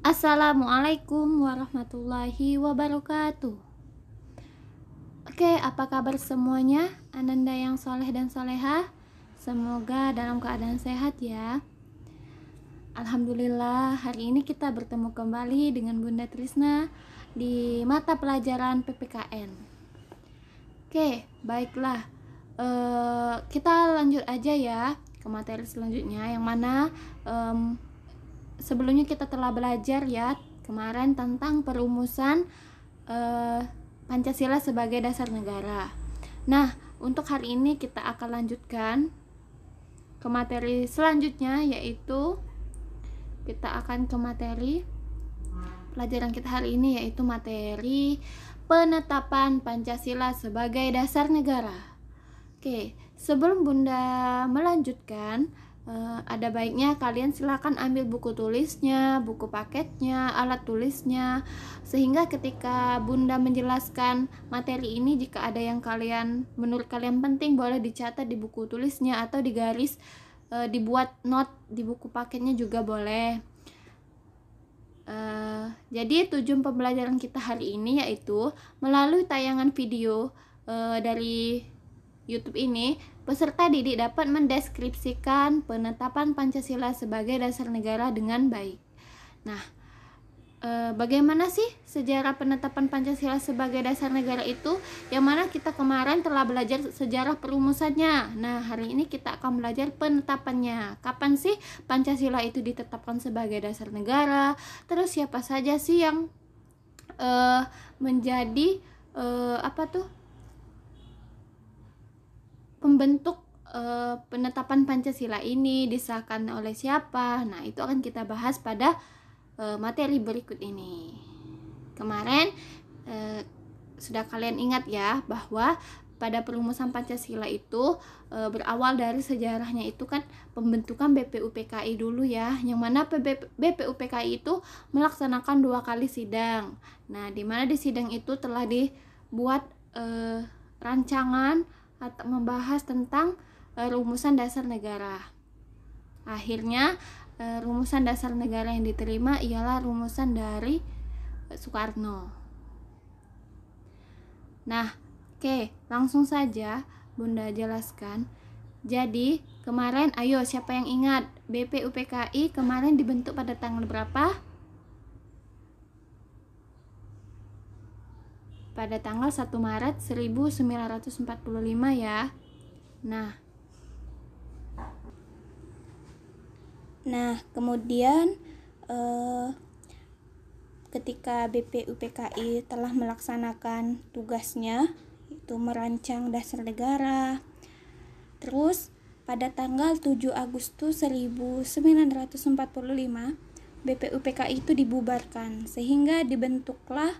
Assalamualaikum warahmatullahi wabarakatuh. Oke, apa kabar semuanya? Ananda yang soleh dan solehah, semoga dalam keadaan sehat ya. Alhamdulillah, hari ini kita bertemu kembali dengan Bunda Trisna di mata pelajaran PPKN. Oke, baiklah, kita lanjut aja ya ke materi selanjutnya, yang mana sebelumnya kita telah belajar ya kemarin tentang perumusan Pancasila sebagai dasar negara. Nah, untuk hari ini kita akan lanjutkan ke materi selanjutnya, yaitu kita akan ke materi pelajaran kita hari ini, yaitu materi penetapan Pancasila sebagai dasar negara. Oke, sebelum Bunda melanjutkan, ada baiknya kalian silakan ambil buku tulisnya, buku paketnya, alat tulisnya, sehingga ketika Bunda menjelaskan materi ini, jika ada yang menurut kalian penting, boleh dicatat di buku tulisnya atau digaris, dibuat note di buku paketnya juga boleh. Jadi tujuan pembelajaran kita hari ini yaitu melalui tayangan video dari YouTube ini, peserta didik dapat mendeskripsikan penetapan Pancasila sebagai dasar negara dengan baik. Nah, bagaimana sih sejarah penetapan Pancasila sebagai dasar negara itu? Yang mana kita kemarin telah belajar sejarah perumusannya. Nah, hari ini kita akan belajar penetapannya. Kapan sih Pancasila itu ditetapkan sebagai dasar negara? Terus siapa saja sih yang menjadi pembentuk penetapan Pancasila ini, disahkan oleh siapa? Nah, itu akan kita bahas pada materi berikut ini. Kemarin sudah kalian ingat ya bahwa pada perumusan Pancasila itu berawal dari sejarahnya itu kan pembentukan BPUPKI dulu ya, yang mana BPUPKI itu melaksanakan 2 kali sidang. Nah, di mana di sidang itu telah dibuat rancangan atau membahas tentang rumusan dasar negara. Akhirnya rumusan dasar negara yang diterima ialah rumusan dari Soekarno. Nah, oke, langsung saja Bunda jelaskan. Jadi kemarin, ayo siapa yang ingat BPUPKI kemarin dibentuk pada tanggal berapa? Pada tanggal 1 Maret 1945 ya. Nah, kemudian ketika BPUPKI telah melaksanakan tugasnya, itu merancang dasar negara. Terus pada tanggal 7 Agustus 1945 BPUPKI itu dibubarkan, sehingga dibentuklah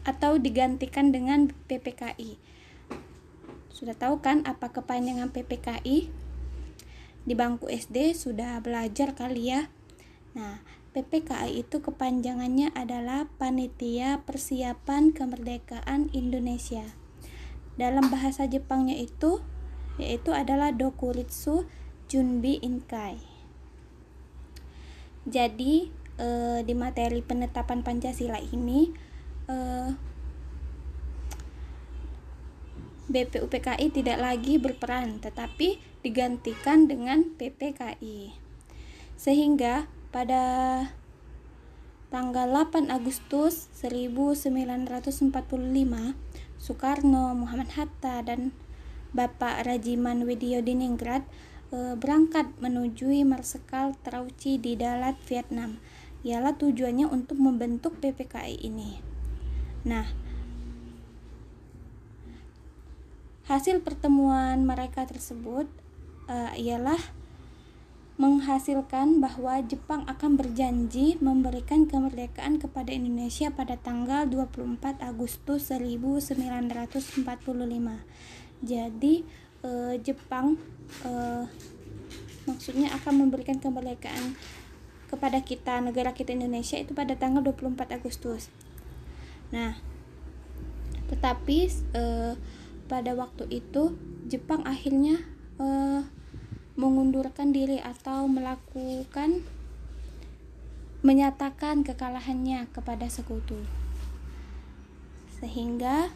atau digantikan dengan PPKI. Sudah tahu kan apa kepanjangan PPKI? Di bangku SD sudah belajar kali ya. Nah, PPKI itu kepanjangannya adalah Panitia Persiapan Kemerdekaan Indonesia. Dalam bahasa Jepangnya itu yaitu adalah Dokuritsu Junbi Inkai. Jadi di materi penetapan Pancasila ini BPUPKI tidak lagi berperan, tetapi digantikan dengan PPKI. Sehingga pada tanggal 8 Agustus 1945 Soekarno, Muhammad Hatta, dan Bapak Rajiman Widyodiningrat berangkat menuju Marsekal Trauci di Dalat, Vietnam. Ialah tujuannya untuk membentuk PPKI ini. Nah, hasil pertemuan mereka tersebut ialah menghasilkan bahwa Jepang akan berjanji memberikan kemerdekaan kepada Indonesia pada tanggal 24 Agustus 1945. Jadi Jepang maksudnya akan memberikan kemerdekaan kepada kita, negara kita Indonesia, itu pada tanggal 24 Agustus. Nah, tetapi pada waktu itu Jepang akhirnya mengundurkan diri atau melakukan menyatakan kekalahannya kepada sekutu. Sehingga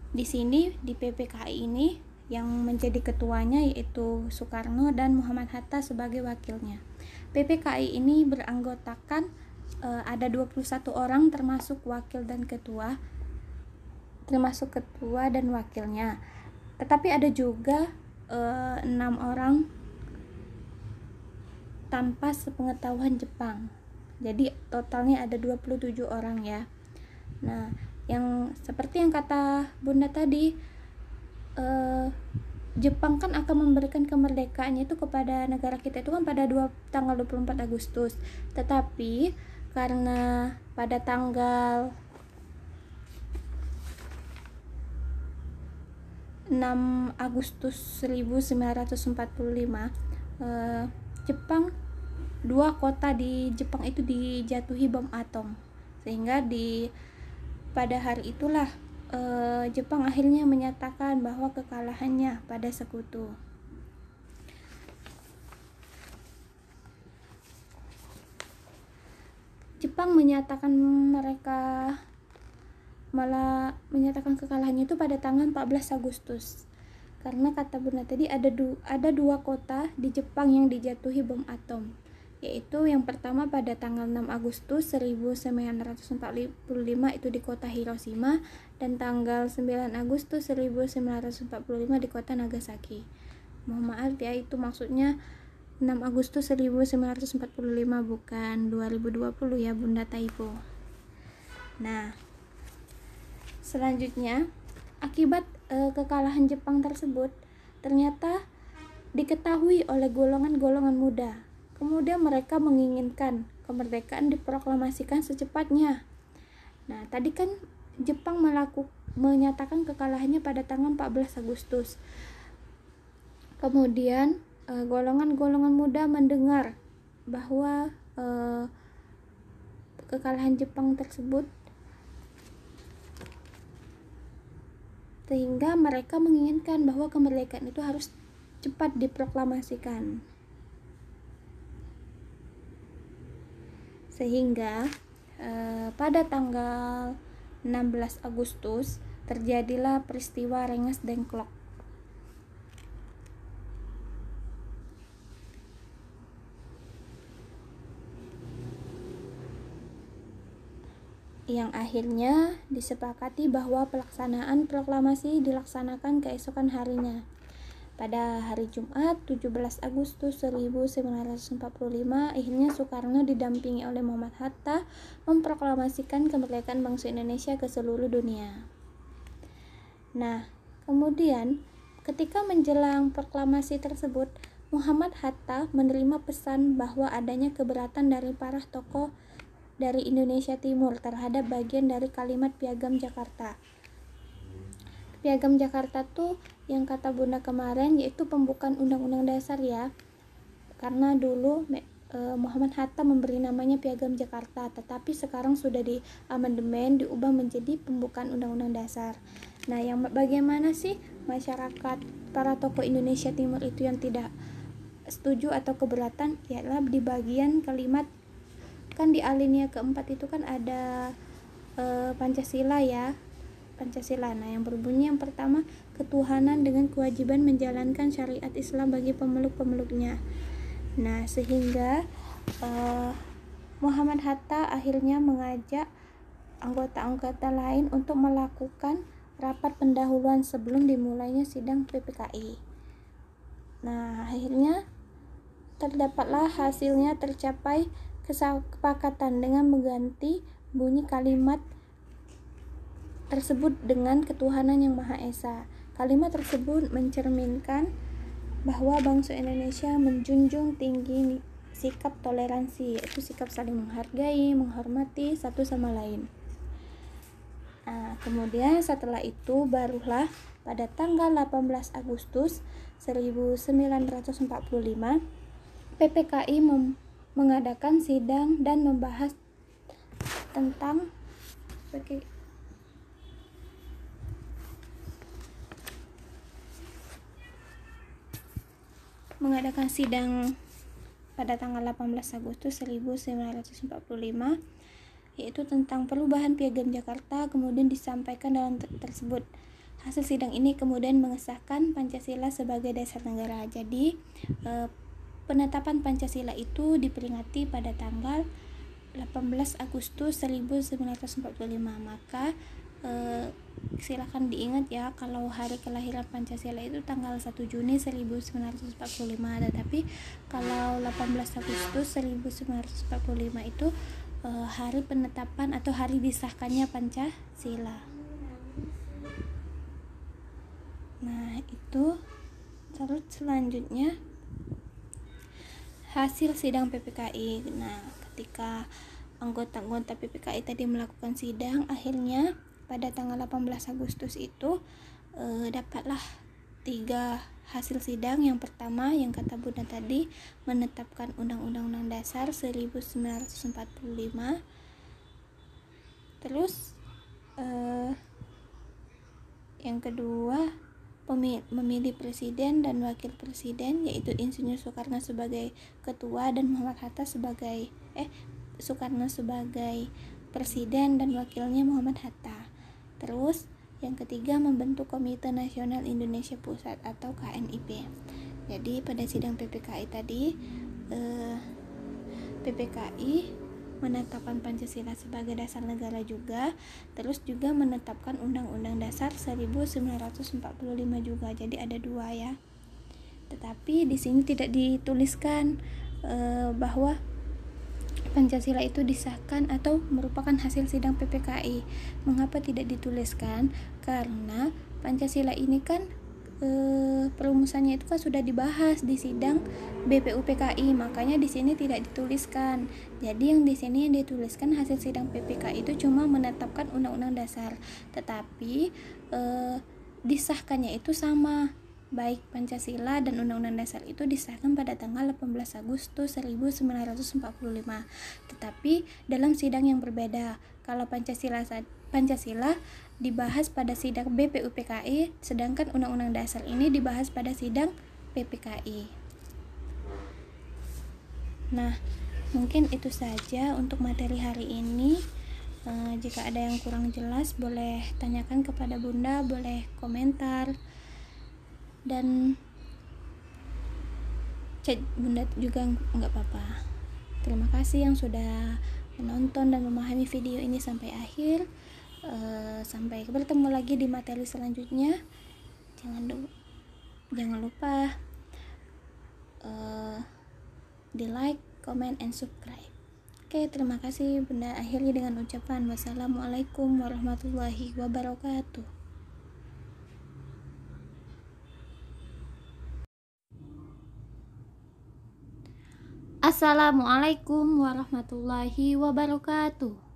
di sini di PPKI ini yang menjadi ketuanya yaitu Soekarno dan Muhammad Hatta sebagai wakilnya. PPKI ini beranggotakan ada 21 orang termasuk wakil dan ketua, termasuk ketua dan wakilnya. Tetapi ada juga 6 orang tanpa sepengetahuan Jepang. Jadi totalnya ada 27 orang ya. Nah, yang seperti yang kata Bunda tadi, Jepang kan akan memberikan kemerdekaannya itu kepada negara kita itu kan pada tanggal 24 Agustus. Tetapi karena pada tanggal 6 Agustus 1945 Jepang, 2 kota di Jepang itu dijatuhi bom atom, sehingga pada hari itulah Jepang akhirnya menyatakan bahwa kekalahannya pada sekutu. Jepang menyatakan malah menyatakan kekalahannya itu pada tanggal 14 Agustus. Karena kata Bunda tadi ada 2 kota di Jepang yang dijatuhi bom atom, yaitu yang pertama pada tanggal 6 Agustus 1945 itu di kota Hiroshima, dan tanggal 9 Agustus 1945 di kota Nagasaki. Mohon maaf ya, itu maksudnya 6 Agustus 1945 bukan 2020 ya, Bunda typo. Nah, selanjutnya akibat kekalahan Jepang tersebut ternyata diketahui oleh golongan-golongan muda. Kemudian mereka menginginkan kemerdekaan diproklamasikan secepatnya. Nah, tadi kan Jepang menyatakan kekalahannya pada tanggal 14 Agustus. Kemudian golongan-golongan muda mendengar bahwa kekalahan Jepang tersebut, sehingga mereka menginginkan bahwa kemerdekaan itu harus cepat diproklamasikan. Sehingga pada tanggal 16 Agustus terjadilah peristiwa Rengas Dengklok. Yang akhirnya disepakati bahwa pelaksanaan proklamasi dilaksanakan keesokan harinya. Pada hari Jumat 17 Agustus 1945 akhirnya Soekarno didampingi oleh Muhammad Hatta memproklamasikan kemerdekaan bangsa Indonesia ke seluruh dunia. Nah, kemudian ketika menjelang proklamasi tersebut, Muhammad Hatta menerima pesan bahwa adanya keberatan dari para tokoh dari Indonesia Timur terhadap bagian dari kalimat Piagam Jakarta. Piagam Jakarta tuh yang kata Bunda kemarin yaitu pembukaan Undang-Undang Dasar ya. Karena dulu Muhammad Hatta memberi namanya Piagam Jakarta, tetapi sekarang sudah diamandemen, diubah menjadi pembukaan Undang-Undang Dasar. Nah, yang bagaimana sih masyarakat para tokoh Indonesia Timur itu yang tidak setuju atau keberatan? Ialah di bagian kalimat, kan di alinea keempat itu kan ada Pancasila ya, Pancasila. Nah, yang berbunyi yang pertama, ketuhanan dengan kewajiban menjalankan syariat Islam bagi pemeluk-pemeluknya. Nah, sehingga Muhammad Hatta akhirnya mengajak anggota-anggota lain untuk melakukan rapat pendahuluan sebelum dimulainya sidang PPKI. Nah, akhirnya terdapatlah hasilnya, tercapai kesepakatan dengan mengganti bunyi kalimat tersebut dengan ketuhanan yang Maha Esa. Kalimat tersebut mencerminkan bahwa bangsa Indonesia menjunjung tinggi sikap toleransi, yaitu sikap saling menghargai, menghormati satu sama lain. Nah, kemudian setelah itu barulah pada tanggal 18 Agustus 1945 PPKI mengadakan sidang dan membahas tentang pada tanggal 18 Agustus 1945, yaitu tentang perubahan Piagam Jakarta. Kemudian disampaikan dalam tersebut. Hasil sidang ini kemudian mengesahkan Pancasila sebagai dasar negara. Jadi penetapan Pancasila itu diperingati pada tanggal 18 Agustus 1945. Maka silakan diingat ya, kalau hari kelahiran Pancasila itu tanggal 1 Juni 1945, tetapi kalau 18 Agustus 1945 itu hari penetapan atau hari disahkannya Pancasila. Nah, itu. Terus selanjutnya hasil sidang PPKI. Nah, ketika anggota-anggota PPKI tadi melakukan sidang, akhirnya pada tanggal 18 Agustus itu dapatlah 3 hasil sidang. Yang pertama, yang kata Bunda tadi, menetapkan Undang-Undang Dasar 1945. Terus yang kedua, memilih presiden dan wakil presiden, yaitu Insinyur Soekarno sebagai ketua dan Muhammad Hatta sebagai Soekarno sebagai presiden dan wakilnya Muhammad Hatta. Terus yang ketiga, membentuk Komite Nasional Indonesia Pusat atau KNIP. Jadi pada sidang PPKI tadi, PPKI menetapkan Pancasila sebagai dasar negara juga, terus juga menetapkan Undang-Undang Dasar 1945 juga. Jadi ada 2 ya. Tetapi di sini tidak dituliskan bahwa Pancasila itu disahkan atau merupakan hasil sidang PPKI. Mengapa tidak dituliskan? Karena Pancasila ini kan perumusannya itu kan sudah dibahas di sidang BPUPKI, makanya di sini tidak dituliskan. Jadi yang di sini yang dituliskan hasil sidang PPKI itu cuma menetapkan Undang-Undang Dasar, tetapi disahkannya itu sama, baik Pancasila dan Undang-Undang Dasar itu disahkan pada tanggal 18 Agustus 1945, tetapi dalam sidang yang berbeda. Kalau Pancasila dibahas pada sidang BPUPKI, sedangkan Undang-Undang Dasar ini dibahas pada sidang PPKI. Nah, mungkin itu saja untuk materi hari ini. Jika ada yang kurang jelas, boleh tanyakan kepada Bunda, boleh komentar, dan chat Bunda juga nggak apa-apa. Terima kasih yang sudah menonton dan memahami video ini sampai akhir. Sampai bertemu lagi di materi selanjutnya. Jangan lupa di like, comment, and subscribe. Oke, terima kasih. Bunda akhiri dengan ucapan wassalamualaikum warahmatullahi wabarakatuh. Assalamualaikum warahmatullahi wabarakatuh.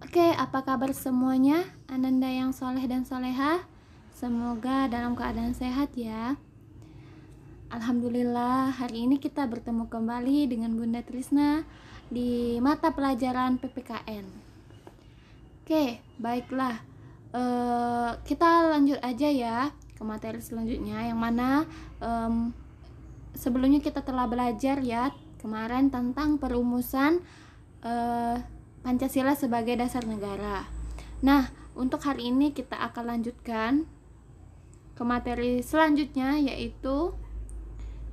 Oke, apa kabar semuanya? Ananda yang soleh dan solehah, semoga dalam keadaan sehat ya. Alhamdulillah, hari ini kita bertemu kembali dengan Bunda Trisna di mata pelajaran PPKN. Oke, baiklah, kita lanjut aja ya ke materi selanjutnya, yang mana sebelumnya kita telah belajar ya kemarin tentang perumusan Pancasila sebagai dasar negara. Nah, untuk hari ini kita akan lanjutkan ke materi selanjutnya, yaitu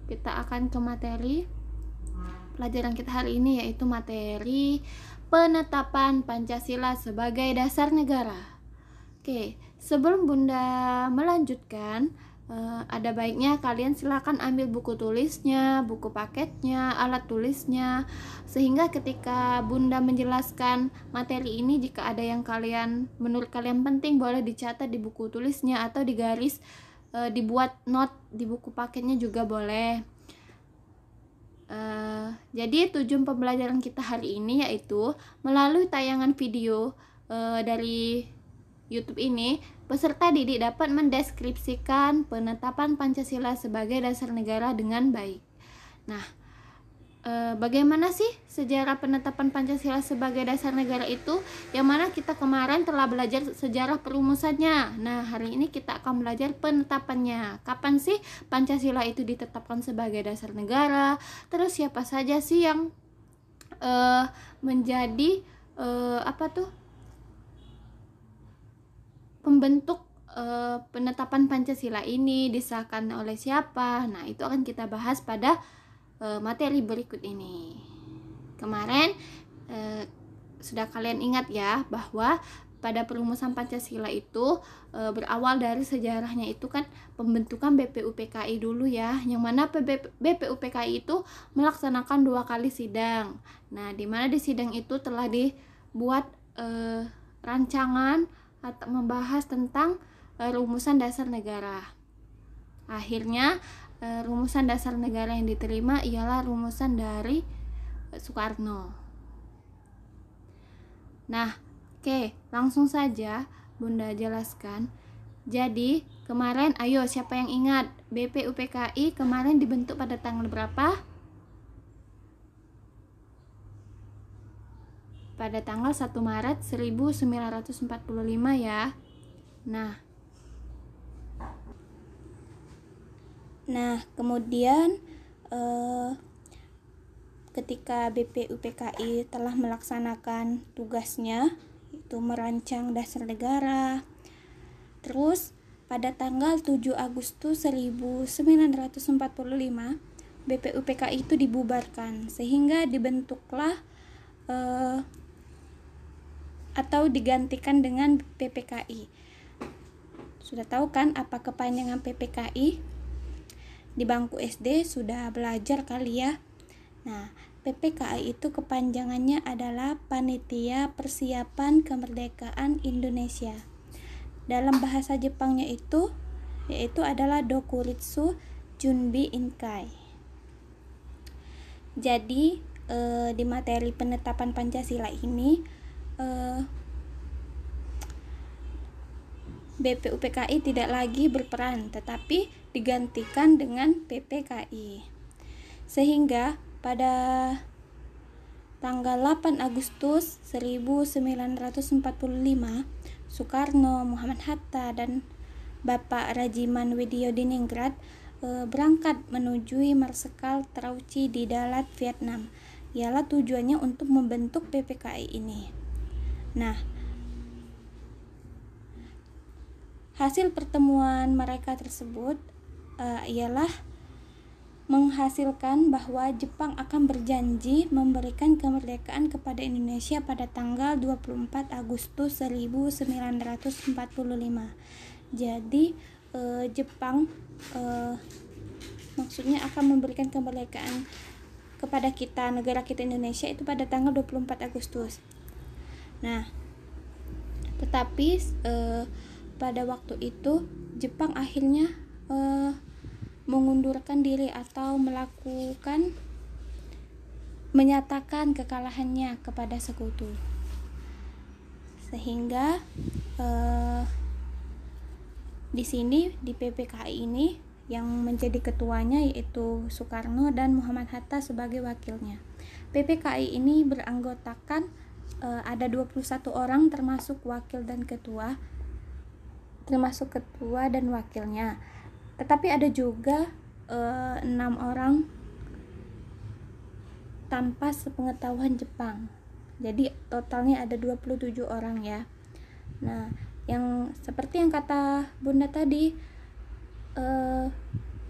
kita akan ke materi pelajaran kita hari ini, yaitu materi penetapan Pancasila sebagai dasar negara. Oke, sebelum Bunda melanjutkan, ada baiknya kalian silakan ambil buku tulisnya, buku paketnya, alat tulisnya, sehingga ketika Bunda menjelaskan materi ini, jika ada yang menurut kalian penting, boleh dicatat di buku tulisnya atau digaris, dibuat note di buku paketnya juga boleh. Jadi tujuan pembelajaran kita hari ini yaitu melalui tayangan video dari YouTube ini, peserta didik dapat mendeskripsikan penetapan Pancasila sebagai dasar negara dengan baik. Nah, bagaimana sih sejarah penetapan Pancasila sebagai dasar negara itu, yang mana kita kemarin telah belajar sejarah perumusannya. Nah, hari ini kita akan belajar penetapannya. Kapan sih Pancasila itu ditetapkan sebagai dasar negara? Terus siapa saja sih yang menjadi pembentuk penetapan Pancasila ini, disahkan oleh siapa? Nah, itu akan kita bahas pada materi berikut ini. Kemarin sudah kalian ingat ya bahwa pada perumusan Pancasila itu berawal dari sejarahnya itu kan pembentukan BPUPKI dulu ya, yang mana BPUPKI itu melaksanakan 2 kali sidang. Nah, di mana di sidang itu telah dibuat rancangan atau membahas tentang rumusan dasar negara. Akhirnya rumusan dasar negara yang diterima ialah rumusan dari Soekarno. Nah, oke, langsung saja Bunda jelaskan. Jadi, kemarin ayo siapa yang ingat BPUPKI kemarin dibentuk pada tanggal berapa? Pada tanggal 1 Maret 1945 ya. Nah, kemudian ketika BPUPKI telah melaksanakan tugasnya, itu merancang dasar negara, terus pada tanggal 7 Agustus 1945 BPUPKI itu dibubarkan, sehingga dibentuklah atau digantikan dengan PPKI. Sudah tahu kan apa kepanjangan PPKI? Di bangku SD sudah belajar kali ya. Nah, PPKI itu kepanjangannya adalah Panitia Persiapan Kemerdekaan Indonesia. Dalam bahasa Jepangnya itu yaitu adalah Dokuritsu Junbi Inkai. Jadi di materi penetapan Pancasila ini BPUPKI tidak lagi berperan, tetapi digantikan dengan PPKI. Sehingga pada tanggal 8 Agustus 1945, Soekarno, Muhammad Hatta, dan Bapak Rajiman Widyodiningrat berangkat menuju Marsekal Trauci di Dalat, Vietnam. Ialah tujuannya untuk membentuk PPKI ini. Nah, hasil pertemuan mereka tersebut ialah menghasilkan bahwa Jepang akan berjanji memberikan kemerdekaan kepada Indonesia pada tanggal 24 Agustus 1945. Jadi Jepang maksudnya akan memberikan kemerdekaan kepada kita, negara kita Indonesia itu pada tanggal 24 Agustus. Nah, tetapi pada waktu itu Jepang akhirnya mengundurkan diri atau menyatakan kekalahannya kepada sekutu, sehingga di sini di PPKI ini yang menjadi ketuanya yaitu Soekarno dan Muhammad Hatta sebagai wakilnya. PPKI ini beranggotakan ada 21 orang termasuk wakil dan ketua, termasuk ketua dan wakilnya. Tetapi ada juga 6 orang tanpa sepengetahuan Jepang. Jadi totalnya ada 27 orang ya. Nah, yang seperti yang kata Bunda tadi,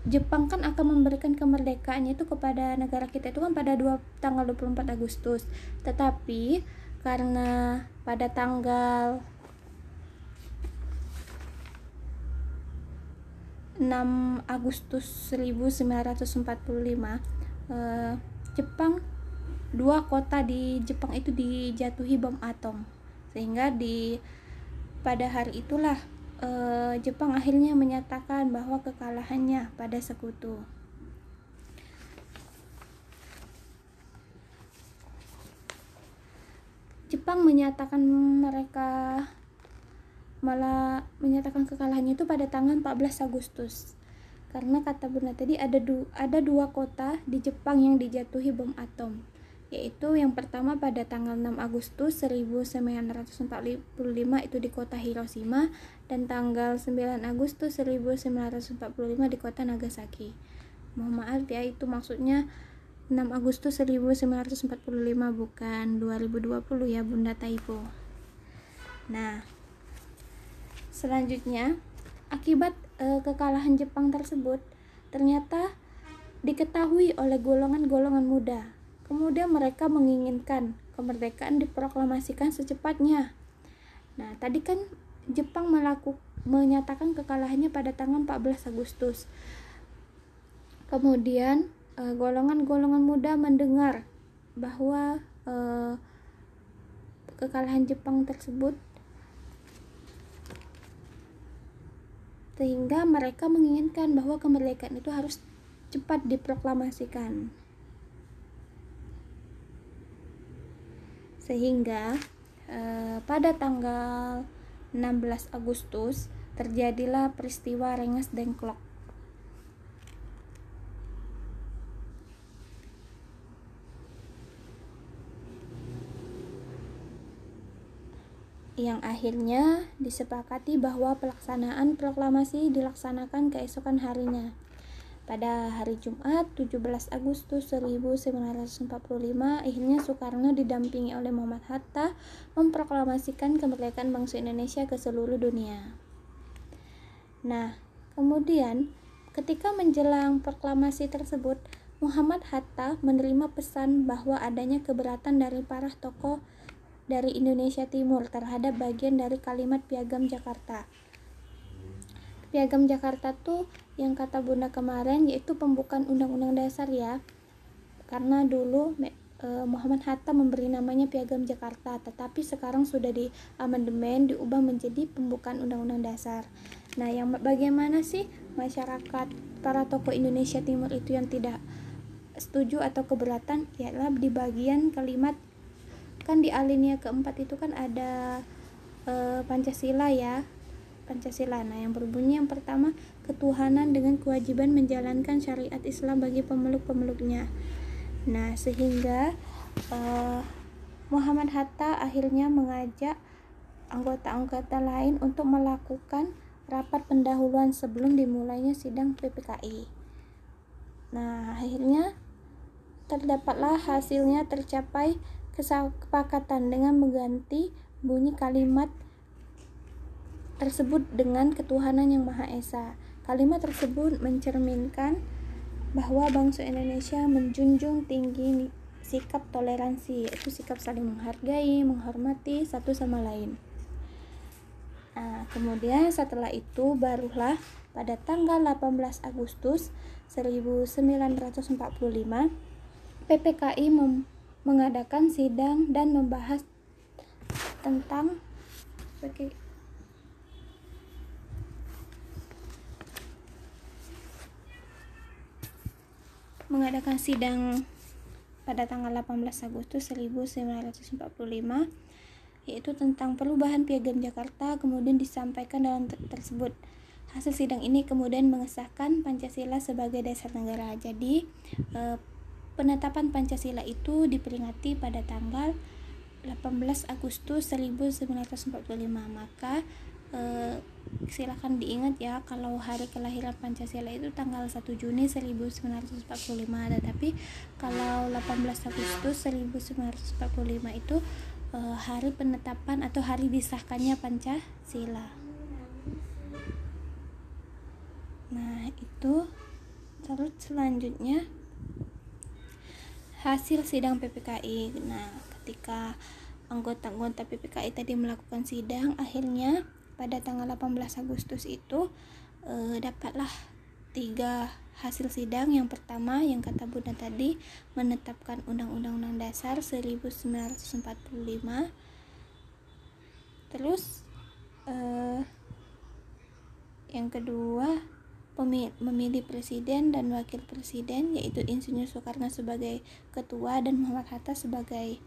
Jepang kan akan memberikan kemerdekaannya itu kepada negara kita itu kan pada tanggal 24 Agustus. Tetapi karena pada tanggal 6 Agustus 1945 Jepang, 2 kota di Jepang itu dijatuhi bom atom, sehingga pada hari itulah Jepang akhirnya menyatakan bahwa kekalahannya pada sekutu. Jepang menyatakan menyatakan kekalahannya itu pada tanggal 14 Agustus. Karena kata Bunda tadi ada dua kota di Jepang yang dijatuhi bom atom, yaitu yang pertama pada tanggal 6 Agustus 1945 itu di kota Hiroshima, dan tanggal 9 Agustus 1945 di kota Nagasaki. Mohon maaf ya, itu maksudnya 6 Agustus 1945 bukan 2020 ya, Bunda typo. Nah, selanjutnya akibat kekalahan Jepang tersebut ternyata diketahui oleh golongan-golongan muda. Kemudian mereka menginginkan kemerdekaan diproklamasikan secepatnya. Nah, tadi kan Jepang menyatakan kekalahannya pada tanggal 14 Agustus. Kemudian golongan-golongan muda mendengar bahwa kekalahan Jepang tersebut, sehingga mereka menginginkan bahwa kemerdekaan itu harus cepat diproklamasikan. Sehingga pada tanggal 16 Agustus terjadilah peristiwa Rengas Dengklok. Yang akhirnya disepakati bahwa pelaksanaan proklamasi dilaksanakan keesokan harinya. Pada hari Jumat 17 Agustus 1945, akhirnya Soekarno didampingi oleh Muhammad Hatta memproklamasikan kemerdekaan bangsa Indonesia ke seluruh dunia. Nah, kemudian ketika menjelang proklamasi tersebut, Muhammad Hatta menerima pesan bahwa adanya keberatan dari para tokoh dari Indonesia Timur terhadap bagian dari kalimat Piagam Jakarta. Piagam Jakarta tuh yang kata Bunda kemarin yaitu pembukaan Undang-Undang Dasar ya. Karena dulu Muhammad Hatta memberi namanya Piagam Jakarta, tetapi sekarang sudah diamandemen, diubah menjadi pembukaan Undang-Undang Dasar. Nah, yang bagaimana sih masyarakat para tokoh Indonesia Timur itu yang tidak setuju atau keberatan? Ialah di bagian kalimat, kan di alinea keempat itu kan ada Pancasila ya, Pancasila. Nah, yang berbunyi yang pertama, ketuhanan dengan kewajiban menjalankan syariat Islam bagi pemeluk-pemeluknya. Nah, sehingga Muhammad Hatta akhirnya mengajak anggota-anggota lain untuk melakukan rapat pendahuluan sebelum dimulainya sidang PPKI. Nah, akhirnya terdapatlah hasilnya, tercapai kesepakatan dengan mengganti bunyi kalimat tersebut dengan ketuhanan yang Maha Esa. Kalimat tersebut mencerminkan bahwa bangsa Indonesia menjunjung tinggi sikap toleransi, yaitu sikap saling menghargai, menghormati satu sama lain. Nah, kemudian setelah itu barulah pada tanggal 18 Agustus 1945 PPKI mengadakan sidang dan membahas tentang mengadakan sidang pada tanggal 18 Agustus 1945 yaitu tentang perubahan Piagam Jakarta. Kemudian disampaikan dalam tersebut. Hasil sidang ini kemudian mengesahkan Pancasila sebagai dasar negara. Jadi penetapan Pancasila itu diperingati pada tanggal 18 Agustus 1945. Maka silakan diingat ya, kalau hari kelahiran Pancasila itu tanggal 1 Juni 1945, tetapi kalau 18 Agustus 1945 itu hari penetapan atau hari disahkannya Pancasila. Nah, itu terus selanjutnya hasil sidang PPKI. Nah, ketika anggota-anggota PPKI tadi melakukan sidang, akhirnya pada tanggal 18 Agustus itu dapatlah 3 hasil sidang. Yang pertama, yang kata Bunda tadi, menetapkan Undang-Undang Dasar 1945. Terus yang kedua, memilih presiden dan wakil presiden, yaitu Insinyur Soekarno sebagai ketua dan Muhammad Hatta sebagai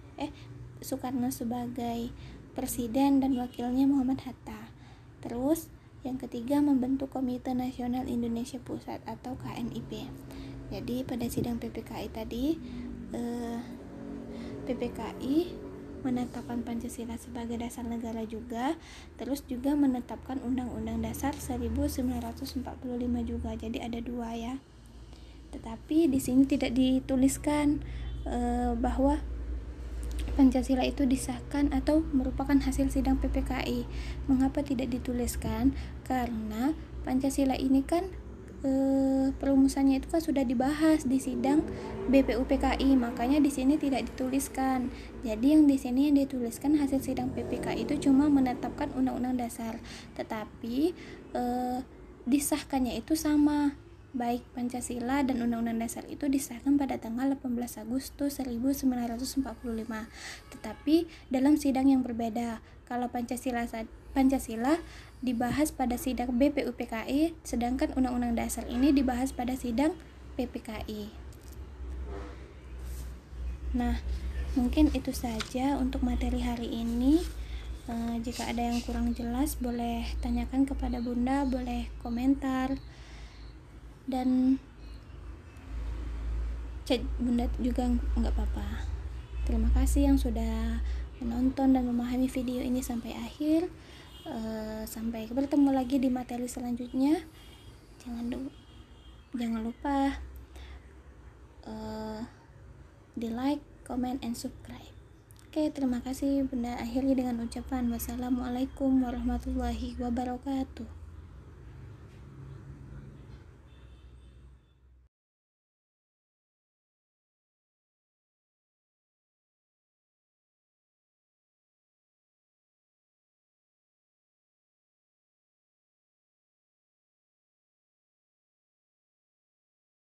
Soekarno sebagai presiden dan wakilnya Muhammad Hatta. Terus Yang ketiga, membentuk Komite Nasional Indonesia Pusat atau KNIP. Jadi pada sidang PPKI tadi, PPKI menetapkan Pancasila sebagai dasar negara juga, terus juga menetapkan Undang-Undang Dasar 1945 juga. Jadi ada dua ya. Tetapi di sini tidak dituliskan bahwa Pancasila itu disahkan atau merupakan hasil sidang PPKI. Mengapa tidak dituliskan? Karena Pancasila ini kan perumusannya itu kan sudah dibahas di sidang BPUPKI, makanya di sini tidak dituliskan. Jadi yang di sini yang dituliskan hasil sidang PPKI itu cuma menetapkan Undang-Undang Dasar, tetapi disahkannya itu sama, baik Pancasila dan Undang-Undang Dasar itu disahkan pada tanggal 18 Agustus 1945, tetapi dalam sidang yang berbeda. Kalau Pancasila dibahas pada sidang BPUPKI, sedangkan Undang-Undang Dasar ini dibahas pada sidang PPKI. Nah, mungkin itu saja untuk materi hari ini. Jika ada yang kurang jelas, boleh tanyakan kepada Bunda, boleh komentar, dan chat Bunda juga nggak apa-apa. Terima kasih yang sudah menonton dan memahami video ini sampai akhir. Sampai bertemu lagi di materi selanjutnya. Jangan lupa di like, comment, and subscribe. Oke, terima kasih. Bunda akhiri dengan ucapan wassalamualaikum warahmatullahi wabarakatuh.